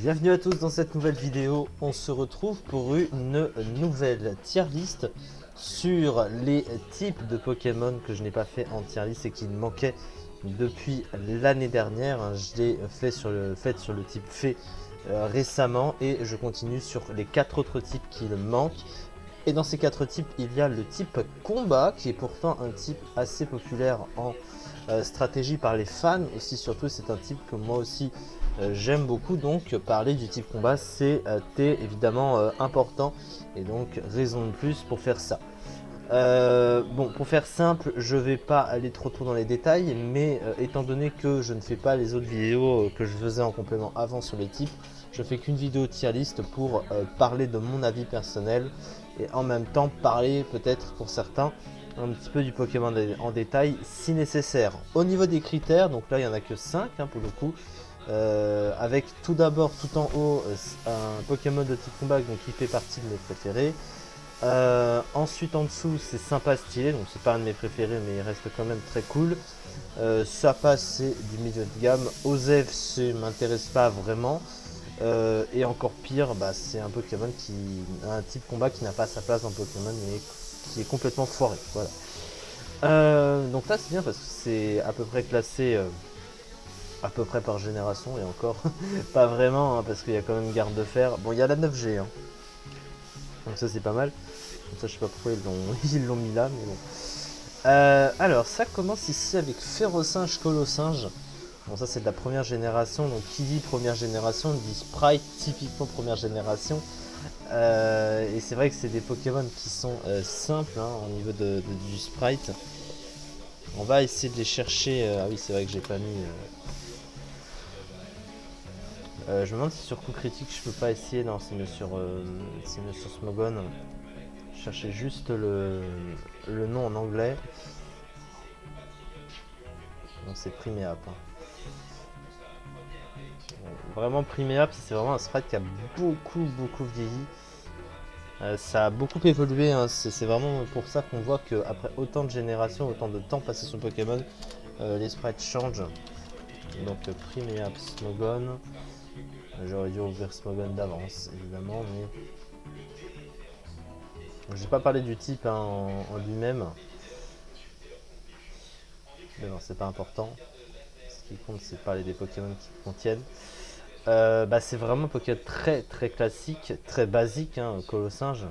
Bienvenue à tous dans cette nouvelle vidéo. On se retrouve pour une nouvelle tier list sur les types de Pokémon que je n'ai pas fait en tier list et qui me manquaient depuis l'année dernière. Je l'ai fait sur le type fée récemment et je continue sur les 4 autres types qui me manquent. Et dans ces 4 types, il y a le type combat qui est pourtant un type assez populaire en stratégie par les fans aussi. Surtout, c'est un type que moi aussi j'aime beaucoup, donc parler du type combat c'était évidemment important et donc raison de plus pour faire ça. Bon, pour faire simple, je vais pas aller trop dans les détails, mais étant donné que je ne fais pas les autres vidéos que je faisais en complément avant sur les types, je fais qu'une vidéo tier list pour parler de mon avis personnel et en même temps parler peut-être pour certains un petit peu du Pokémon en détail si nécessaire. Au niveau des critères, donc là il n'y en a que 5 pour le coup. Avec tout d'abord tout en haut un Pokémon de type combat donc qui fait partie de mes préférés. Ensuite en dessous c'est sympa stylé, donc c'est pas un de mes préférés mais il reste quand même très cool. Ça passe, c'est du milieu de gamme. Osef ça m'intéresse pas vraiment. Et encore pire, c'est un Pokémon qui a un type combat qui n'a pas sa place dans Pokémon et qui est complètement foiré. Voilà. Donc là c'est bien parce que c'est à peu près classé à peu près par génération et encore pas vraiment parce qu'il y a quand même garde de fer. Bon, il y a la 9G donc ça c'est pas mal. Donc ça je sais pas pourquoi ils l'ont mis là, mais bon. Alors ça commence ici avec Férocinge Colossinge. Bon, ça c'est de la première génération, donc qui dit première génération dit Sprite, typiquement première génération. Et c'est vrai que c'est des Pokémon qui sont simples au niveau du sprite. On va essayer de les chercher. Ah oui, c'est vrai que j'ai pas mis. Je me demande si sur coup critique je peux pas essayer. Non, c'est mieux sur Smogon. Je cherchais juste le nom en anglais. Donc c'est Primeape. Vraiment Primeape, c'est vraiment un sprite qui a beaucoup vieilli. Ça a beaucoup évolué, c'est vraiment pour ça qu'on voit qu'après autant de générations, autant de temps passé sur Pokémon, les sprites changent. Donc Primeape, Smogon. J'aurais dû ouvrir Smogon d'avance, évidemment, mais j'ai pas parlé du type en lui-même. Mais non, c'est pas important. Ce qui compte, c'est de parler des Pokémon qui contiennent. C'est vraiment un Pokémon très classique, très basique, Colossinge.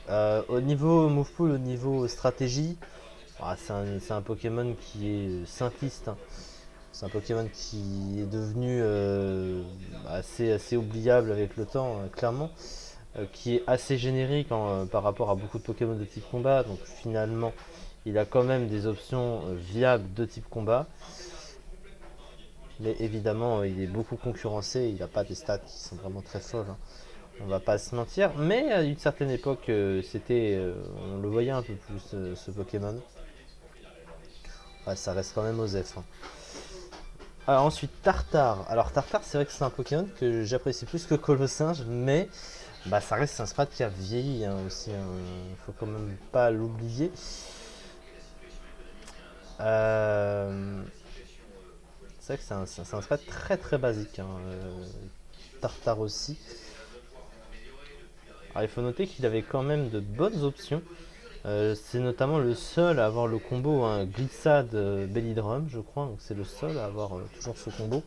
Au niveau Move Pool, au niveau stratégie, c'est un Pokémon qui est simpliste. C'est un Pokémon qui est devenu assez oubliable avec le temps, clairement. Qui est assez générique par rapport à beaucoup de Pokémon de type combat. Donc finalement, il a quand même des options viables de type combat. Mais évidemment, il est beaucoup concurrencé. Il n'a pas des stats qui sont vraiment très folles. On va pas se mentir. Mais à une certaine époque, on le voyait un peu plus ce Pokémon. Ça reste quand même Osef. Alors ensuite Tartare. Alors Tartare, c'est vrai que c'est un Pokémon que j'apprécie plus que Colossinge, mais ça reste un sprite qui a vieilli aussi. Faut quand même pas l'oublier. C'est vrai que c'est un sprite très basique. Tartare aussi. Alors il faut noter qu'il avait quand même de bonnes options. C'est notamment le seul à avoir le combo glissade Bellydrum, je crois. Donc c'est le seul à avoir toujours ce combo.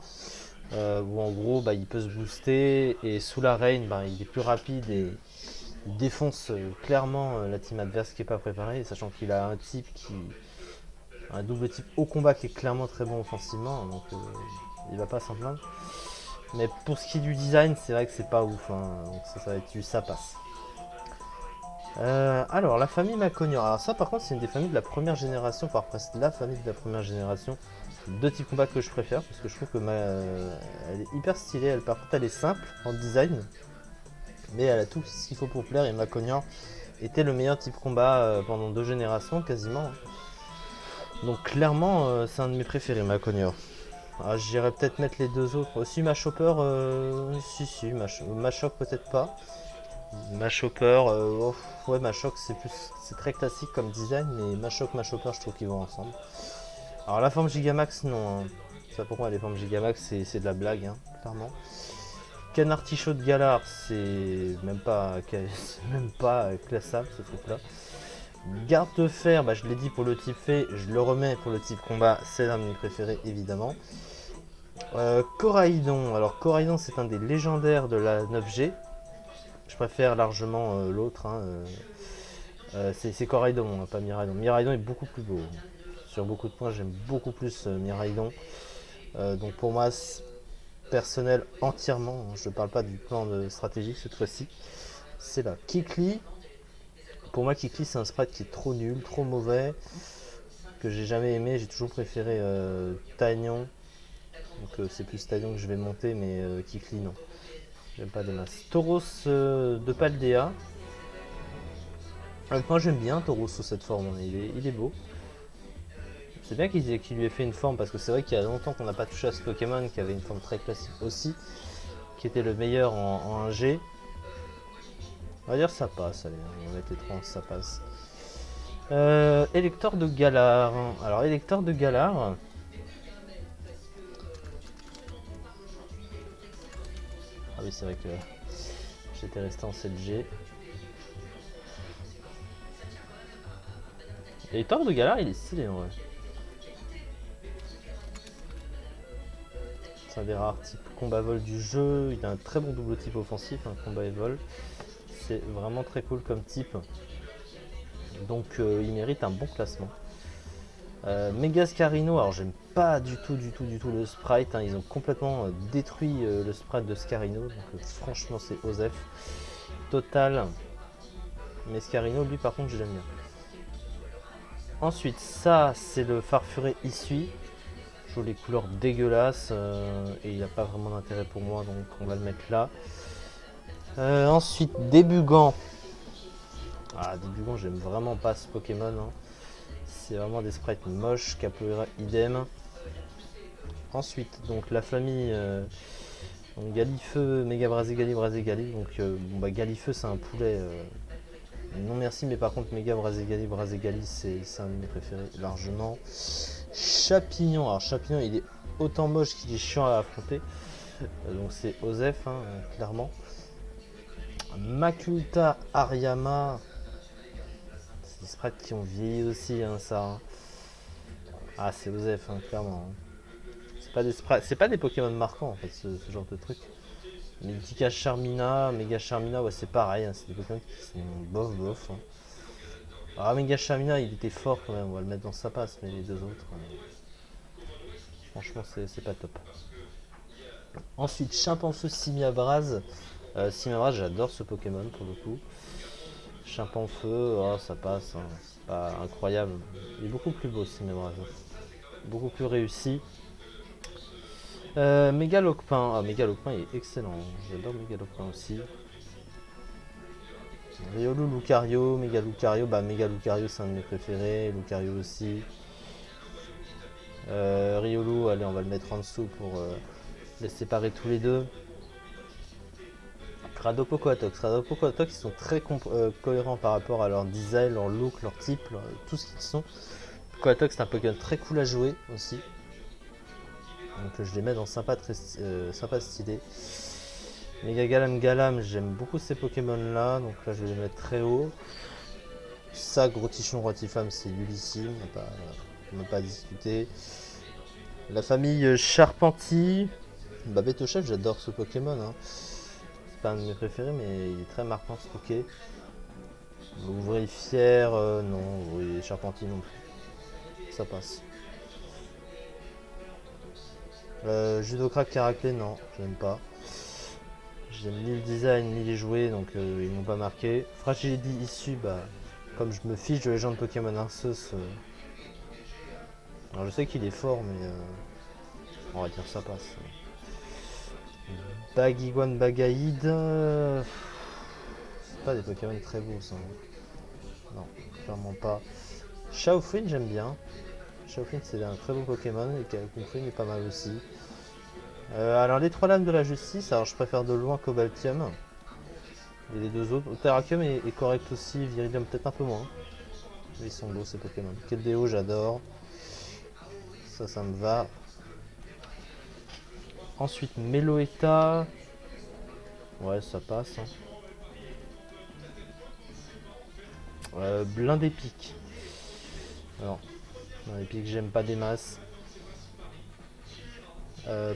Où en gros il peut se booster et sous la rain il est plus rapide et il défonce clairement la team adverse qui n'est pas préparée, sachant qu'il a un double type au combat qui est clairement très bon offensivement, donc il va pas s'en plaindre. Mais pour ce qui est du design, c'est vrai que c'est pas ouf, donc ça va être ça passe. Alors la famille Maconior, alors ça par contre c'est une des familles de la première génération, par presque la famille de la première génération de type combat que je préfère, parce que je trouve que elle est hyper stylée, par contre elle est simple en design, mais elle a tout ce qu'il faut pour plaire, et Maconior était le meilleur type combat pendant 2 générations quasiment. Donc clairement c'est un de mes préférés Maconior. J'irais peut-être mettre les deux autres aussi. Machopper, si, Machoc peut-être pas. Machopper, ouais, Machoc c'est très classique comme design, mais Machoc, Machopper, je trouve qu'ils vont ensemble. Alors la forme Gigamax, non. Ça pour moi, les formes Gigamax, c'est de la blague. clairement. Canartichaut de Galar, c'est même pas classable ce truc là. Garde de fer, bah, je l'ai dit pour le type fée, je le remets pour le type combat, c'est l'un de mes préférés évidemment. Coraidon, alors Coraidon c'est un des légendaires de la 9G. Je préfère largement l'autre, hein, c'est Coraidon, hein, pas Miraidon. Miraidon est beaucoup plus beau. Sur beaucoup de points, j'aime beaucoup plus Miraidon. Donc pour moi, personnel entièrement, je ne parle pas du plan de stratégique cette fois-ci. C'est là. Kikli, pour moi Kikli c'est un sprite qui est trop nul, trop mauvais, que j'ai jamais aimé. J'ai toujours préféré Taignon. Donc c'est plus Taignon que je vais monter, mais Kikli non. J'aime pas des masses. Tauros de Paldea. Moi j'aime bien Tauros sous cette forme, il est beau. C'est bien qu'il lui ait fait une forme parce que c'est vrai qu'il y a longtemps qu'on n'a pas touché à ce Pokémon qui avait une forme très classique aussi, qui était le meilleur en 1G. On va dire ça passe, allez, on va mettre les trans, ça passe. Électeur de Galar. Alors électeur de Galar. Ah oui c'est vrai que j'étais resté en 7G. Électeur de Galar il est stylé en vrai. C'est un des rares types combat vol du jeu. Il a un très bon double type offensif, un combat et vol. C'est vraiment très cool comme type. Donc il mérite un bon classement. Megascarino, alors j'aime pas du tout le sprite. Hein. Ils ont complètement détruit le sprite de Scarino. Donc franchement c'est Osef. Total. Mais Scarino, lui par contre je l'aime bien. Ensuite, ça c'est le Farfuré Issui. Je trouve les couleurs dégueulasses et il n'y a pas vraiment d'intérêt pour moi, donc on va le mettre là. Ensuite, Débugant. Ah, Débugant, j'aime vraiment pas ce Pokémon. Hein. C'est vraiment des sprites moches. Capoeira, idem. Ensuite, donc la famille Galifeu, Méga Braségali, Braségali. Donc, bon, bah, Galifeu, c'est un poulet. Non merci, mais par contre, Méga Braségali, Braségali, c'est un de mes préférés largement. Chapignon, alors Chapignon il est autant moche qu'il est chiant à affronter, donc c'est Osef hein, clairement. Makulta Ariama, c'est des sprites qui ont vieilli aussi hein, ça. Hein. Ah c'est Osef hein, clairement. Hein. C'est pas des Pokémon marquants en fait ce genre de truc. Mythica Charmina, Mega Charmina, ouais c'est pareil, hein, c'est des Pokémon qui sont bof bof. Hein. Ah Mega Charmina il était fort quand même, on va le mettre dans sa passe, mais les deux autres. Franchement, c'est pas top. Ensuite, Chimpanfeu Simiabras. Simiabras, j'adore ce Pokémon pour le coup. Chimpanfeu, oh, ça passe. Hein. C'est pas incroyable. Il est beaucoup plus beau Simiabras. Hein. Beaucoup plus réussi. Mégalocpin. Ah, Mégalocpin est excellent. J'adore Mégalocpin aussi. Riolu, Lucario, Lucario. Bah, Lucario, c'est un de mes préférés. Lucario aussi. Riolu, allez, on va le mettre en dessous pour les séparer tous les deux. Radopocoatox, ils sont très cohérents par rapport à leur design, leur look, leur type, tout ce qu'ils sont. Coatox c'est un Pokémon très cool à jouer aussi. Donc je les mets dans sympa, sympa stylé. Mega Galam, j'aime beaucoup ces Pokémon là, donc là je vais les mettre très haut. Ça, Grotichon, Rotifam, c'est nullissime, on n'a pas à discuter. La famille Charpentier, bah Betochef, j'adore ce Pokémon. Hein. C'est pas un de mes préférés, mais il est très marquant ce Poké. Ouvrier fier, non, ouvrier Charpentier non plus. Ça passe. Judocrack Caraclé, non, j'aime pas. J'aime ni le design ni les jouets, donc ils m'ont pas marqué. Fragility issu, bah, comme je me fiche de légende Pokémon Arceus. Alors je sais qu'il est fort, mais on va dire ça passe. Bagiguan Bagaïd, c'est pas des Pokémon très beaux ça. Non, clairement pas. Chaofin j'aime bien. Chaofin c'est un très beau Pokémon et Calconfin est pas mal aussi. Alors les trois lames de la justice, alors je préfère de loin Cobaltium. Et les deux autres, Terrakium est correct aussi, Viridium peut-être un peu moins. Mais ils sont beaux ces Pokémon. Keldeo j'adore. Ça me va. Ensuite, Meloetta. Ouais, ça passe. Hein. Blindé pique. Alors, blindé pique, j'aime pas des masses.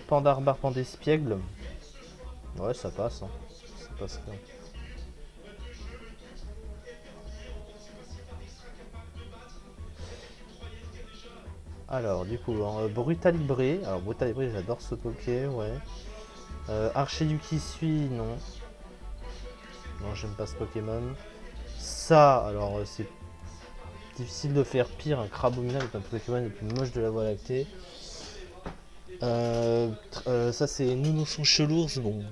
Pandarbar Pandespiègle. Ouais, ça passe. Hein. Ça passe bien. Alors, du coup, Brutalibré. Alors, Brutalibré, j'adore ce Poké, ouais. Archiduki suit, non. Non, j'aime pas ce Pokémon. Ça, alors, c'est difficile de faire pire. Un Crabominable est un Pokémon le plus moche de la Voie lactée. Ça, c'est Nounouchon Chelours, bon.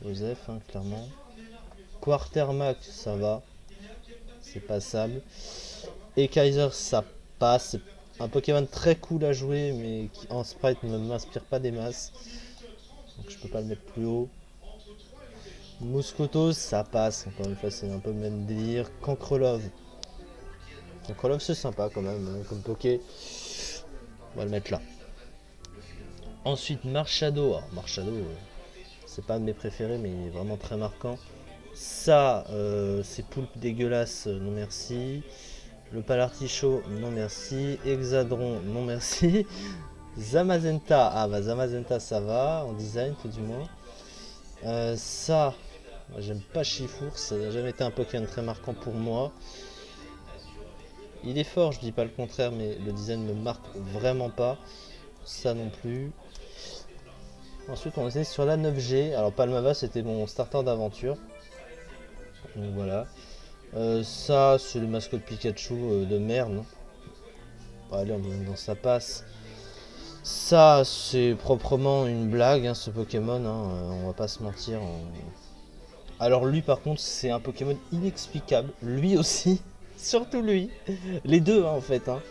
Joseph, hein, clairement. Quartermac, ça va. C'est passable. Et Kaiser, ça passe. Un Pokémon très cool à jouer, mais qui en sprite ne m'inspire pas des masses. Donc je peux pas le mettre plus haut. Mouscotos, ça passe. Encore une fois, c'est un peu le même délire. Cancrelove. Cancrelove, c'est sympa quand même, hein, comme Poké. On va le mettre là. Ensuite, Marshado. Alors, Marshado, c'est pas un de mes préférés, mais il est vraiment très marquant. Ça, c'est poulpe dégueulasse, non merci. Le Palartichaut, non merci. Hexadron, non merci. Zamazenta, ah bah Zamazenta ça va, en design tout du moins. Ça, j'aime pas Chifour, ça n'a jamais été un Pokémon très marquant pour moi. Il est fort, je dis pas le contraire, mais le design me marque vraiment pas. Ça non plus. Ensuite on est sur la 9G, alors Palmava c'était mon starter d'aventure. Donc voilà. Ça c'est le mascotte Pikachu de merde. Bon, allez, dans ça passe. Ça c'est proprement une blague, hein, ce Pokémon, hein, on va pas se mentir. Alors lui par contre c'est un Pokémon inexplicable, lui aussi, surtout lui, les deux hein, en fait. Hein.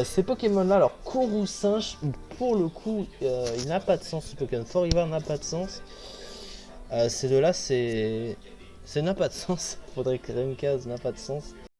Ces Pokémon là, alors Kourou Singe, pour le coup il n'a pas de sens, ce Pokémon Forever n'a pas de sens. Ces deux là c'est n'a pas de sens, faudrait créer une case, n'a pas de sens.